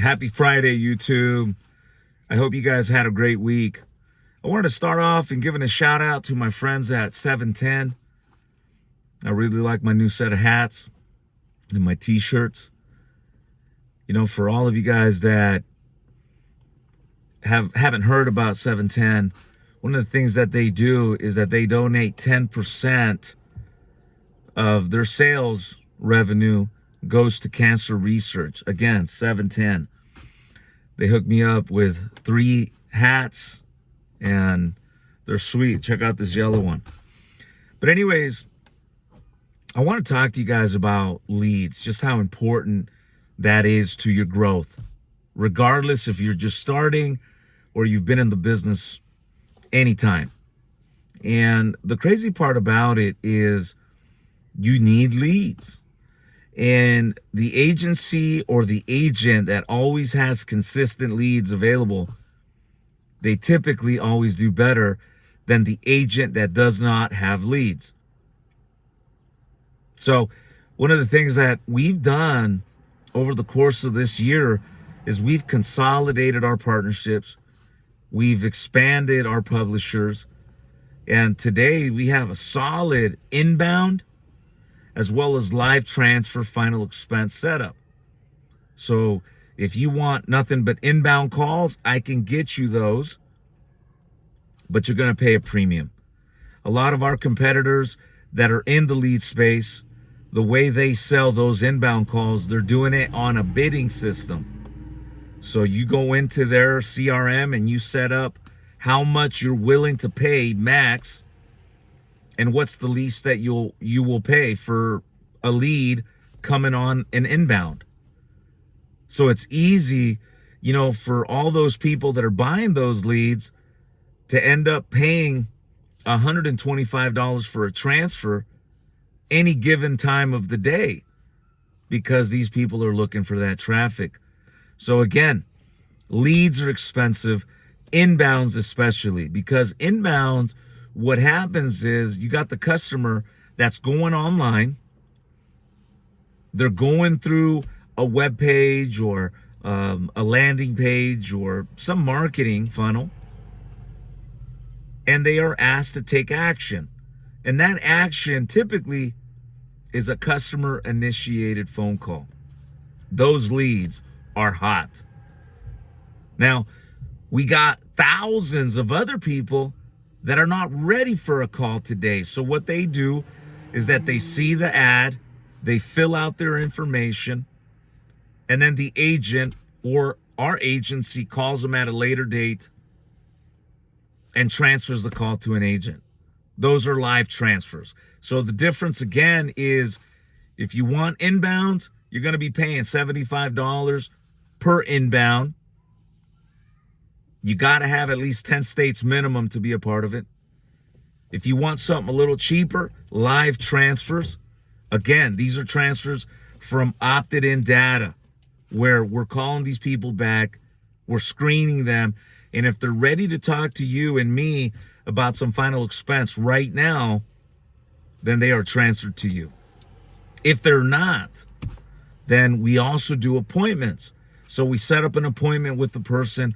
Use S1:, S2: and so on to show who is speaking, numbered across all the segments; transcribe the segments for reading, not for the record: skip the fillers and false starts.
S1: Happy Friday, YouTube. I hope you guys had a great week. I wanted to start off and giving a shout out to my friends at 710. I really like my new set of hats and my t-shirts. You know, for all of you guys that haven't heard about 710, one of the things that they do is that they donate 10% of their sales revenue goes to cancer research. Again, 710. They hooked me up with 3 hats and they're sweet. Check out this yellow one. But anyways, I want to talk to you guys about leads, just how important that is to your growth, regardless if you're just starting or you've been in the business anytime. And the crazy part about it is you need leads. And the agency or the agent that always has consistent leads available, they typically always do better than the agent that does not have leads. So one of the things that we've done over the course of this year is we've consolidated our partnerships. We've expanded our publishers. And today we have a solid inbound as well as live transfer final expense setup. So if you want nothing but inbound calls, I can get you those, but you're going to pay a premium. A lot of our competitors that are in the lead space, the way they sell those inbound calls, they're doing it on a bidding system. So you go into their CRM and you set up how much you're willing to pay max, and what's the least that you will pay for a lead coming on an inbound. So it's easy, you know, for all those people that are buying those leads to end up paying $125 for a transfer any given time of the day because these people are looking for that traffic. So again, leads are expensive, inbounds especially, because inbounds, what happens is you got the customer that's going online. They're going through a web page or a landing page or some marketing funnel, and they are asked to take action. And that action typically is a customer initiated phone call. Those leads are hot. Now, we got thousands of other people that are not ready for a call today. So what they do is that they see the ad, they fill out their information, and then the agent or our agency calls them at a later date and transfers the call to an agent. Those are live transfers. So the difference again is if you want inbound, you're going to be paying $75 per inbound. You got to have at least 10 states minimum to be a part of it. If you want something a little cheaper, live transfers. Again, these are transfers from opted-in data where we're calling these people back, we're screening them, and if they're ready to talk to you and me about some final expense right now, then they are transferred to you. If they're not, then we also do appointments. So we set up an appointment with the person,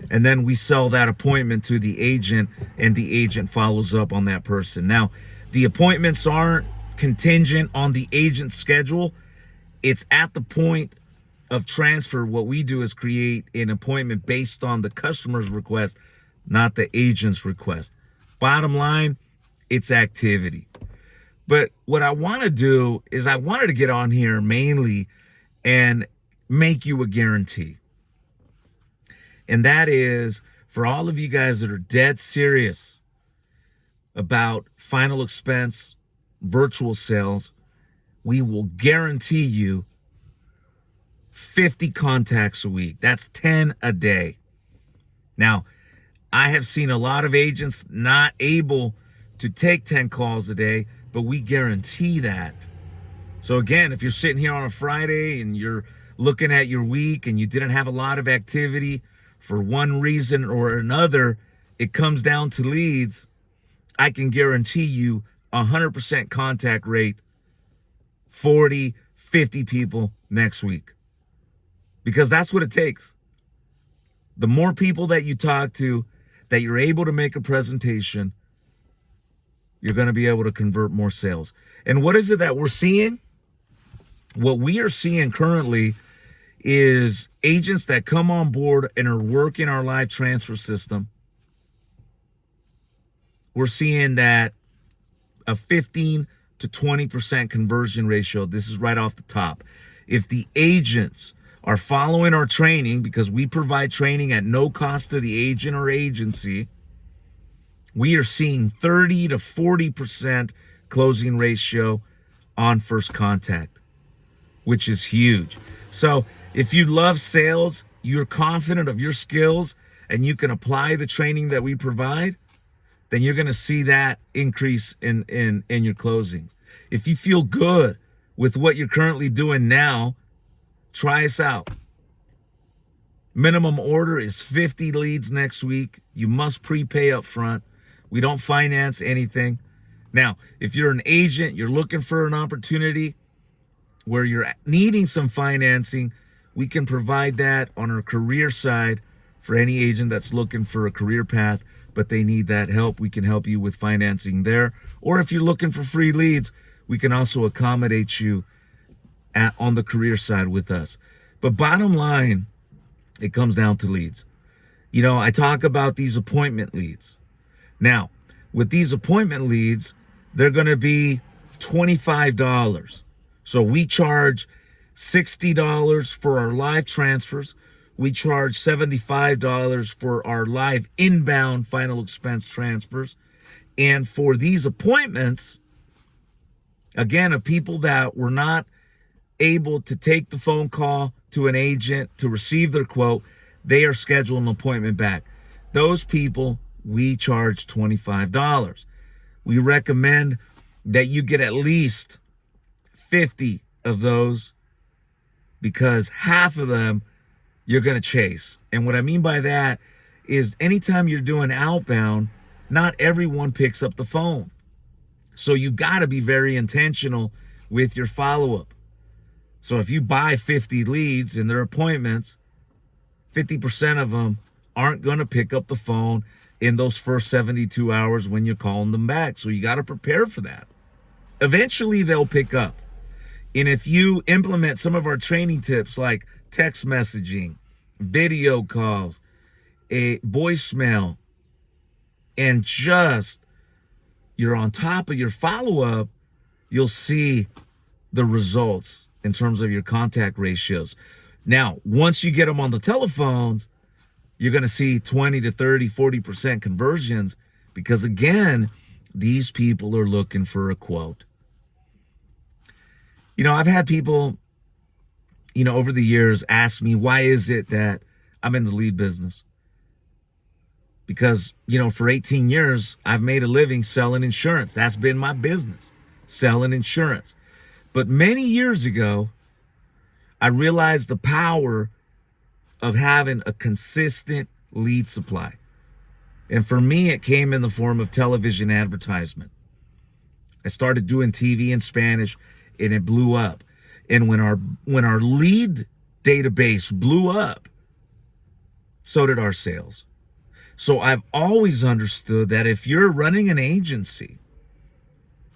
S1: and then we sell that appointment to the agent, and the agent follows up on that person. Now, the appointments aren't contingent on the agent's schedule. It's at the point of transfer. What we do is create an appointment based on the customer's request, not the agent's request. Bottom line, it's activity. But what I want to do is I wanted to get on here mainly and make you a guarantee. And that is for all of you guys that are dead serious about final expense, virtual sales, we will guarantee you 50 contacts a week. That's 10 a day. Now, I have seen a lot of agents not able to take 10 calls a day, but we guarantee that. So again, if you're sitting here on a Friday and you're looking at your week and you didn't have a lot of activity for one reason or another, it comes down to leads, I can guarantee you 100% contact rate, 40, 50 people next week. because that's what it takes. The more people that you talk to, that you're able to make a presentation, you're going to be able to convert more sales. And what is it that we're seeing? What we are seeing currently is agents that come on board and are working our live transfer system. We're seeing that a 15 to 20% conversion ratio. This is right off the top. If the agents are following our training, because we provide training at no cost to the agent or agency, we are seeing 30 to 40% closing ratio on first contact, which is huge. So if you love sales, you're confident of your skills, and you can apply the training that we provide, then you're going to see that increase in your closings. If you feel good with what you're currently doing now, try us out. Minimum order is 50 leads next week. You must prepay up front. We don't finance anything. Now, if you're an agent, you're looking for an opportunity where you're needing some financing, we can provide that on our career side for any agent that's looking for a career path, but they need that help. We can help you with financing there. Or if you're looking for free leads, we can also accommodate you on the career side with us. But bottom line, it comes down to leads. You know, I talk about these appointment leads. Now, with these appointment leads, they're going to be $25. So we charge $60 for our live transfers. We charge $75 for our live inbound final expense transfers. And for these appointments, again, of people that were not able to take the phone call to an agent to receive their quote, they are scheduled an appointment back. Those people, we charge $25. We recommend that you get at least 50 of those, because half of them you're going to chase. And what I mean by that is anytime you're doing outbound, not everyone picks up the phone. So you got to be very intentional with your follow-up. So if you buy 50 leads in their appointments, 50% of them aren't going to pick up the phone in those first 72 hours when you're calling them back. So you got to prepare for that. Eventually they'll pick up. And if you implement some of our training tips like text messaging, video calls, a voicemail, and just you're on top of your follow-up, you'll see the results in terms of your contact ratios. Now, once you get them on the telephones, you're going to see 20 to 30, 40% conversions, because again, these people are looking for a quote. You know, I've had people, you know, over the years ask me, why is it that I'm in the lead business? Because, you know, for 18 years, I've made a living selling insurance. That's been my business, selling insurance. But many years ago, I realized the power of having a consistent lead supply. And for me, it came in the form of television advertisement. I started doing TV in Spanish, and it blew up. And when our lead database blew up, so did our sales. So I've always understood that if you're running an agency,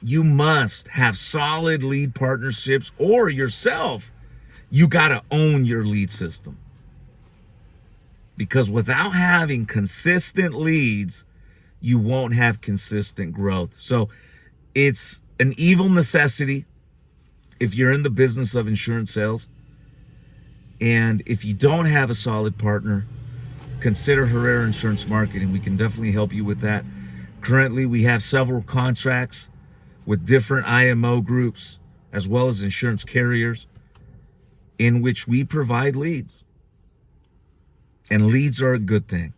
S1: you must have solid lead partnerships, or yourself, you got to own your lead system. Because without having consistent leads, you won't have consistent growth. So it's an evil necessity if you're in the business of insurance sales. And if you don't have a solid partner, consider Herrera Insurance Marketing. We can definitely help you with that. Currently, we have several contracts with different IMO groups, as well as insurance carriers, in which we provide leads. And leads are a good thing.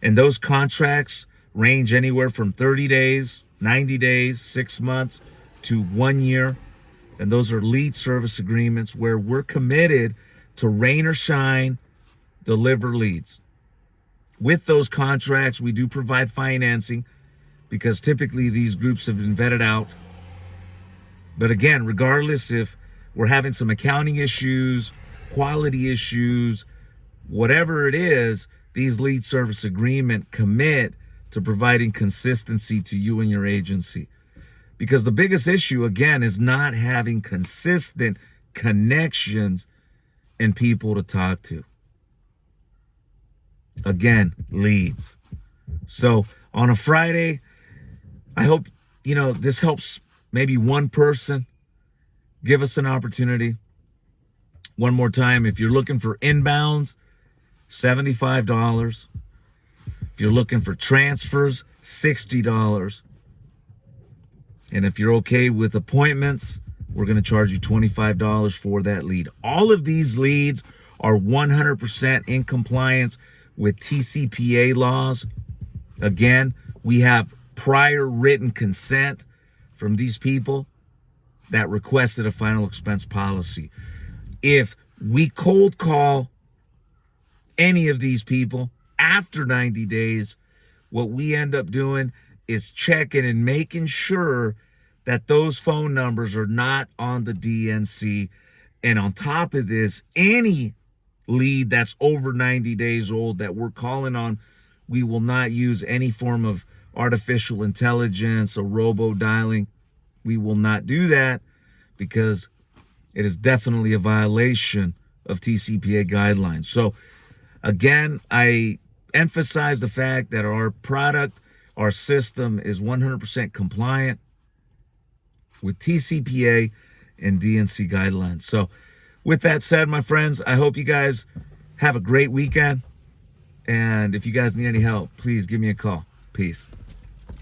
S1: And those contracts range anywhere from 30 days, 90 days, 6 months, to 1 year. And those are lead service agreements where we're committed to rain or shine, deliver leads. With those contracts, we do provide financing, because typically these groups have been vetted out. But again, regardless if we're having some accounting issues quality issues, whatever it is, these lead service agreement commit to providing consistency to you and your agency. Because the biggest issue, again, is not having consistent connections and people to talk to. Again, leads. So on a Friday, I hope, this helps maybe one person. Give us an opportunity. One more time, if you're looking for inbounds, $75. If you're looking for transfers, $60. And if you're okay with appointments, we're going to charge you $25 for that lead. All of these leads are 100% in compliance with TCPA laws. Again, we have prior written consent from these people that requested a final expense policy. If we cold call any of these people after 90 days, what we end up doing is checking and making sure that those phone numbers are not on the DNC. And on top of this, any lead that's over 90 days old that we're calling on, we will not use any form of artificial intelligence or robo-dialing. We will not do that because it is definitely a violation of TCPA guidelines. So again, I emphasize the fact that our product, our system is 100% compliant with TCPA and DNC guidelines. So with that said, my friends, I hope you guys have a great weekend. And if you guys need any help, please give me a call. Peace.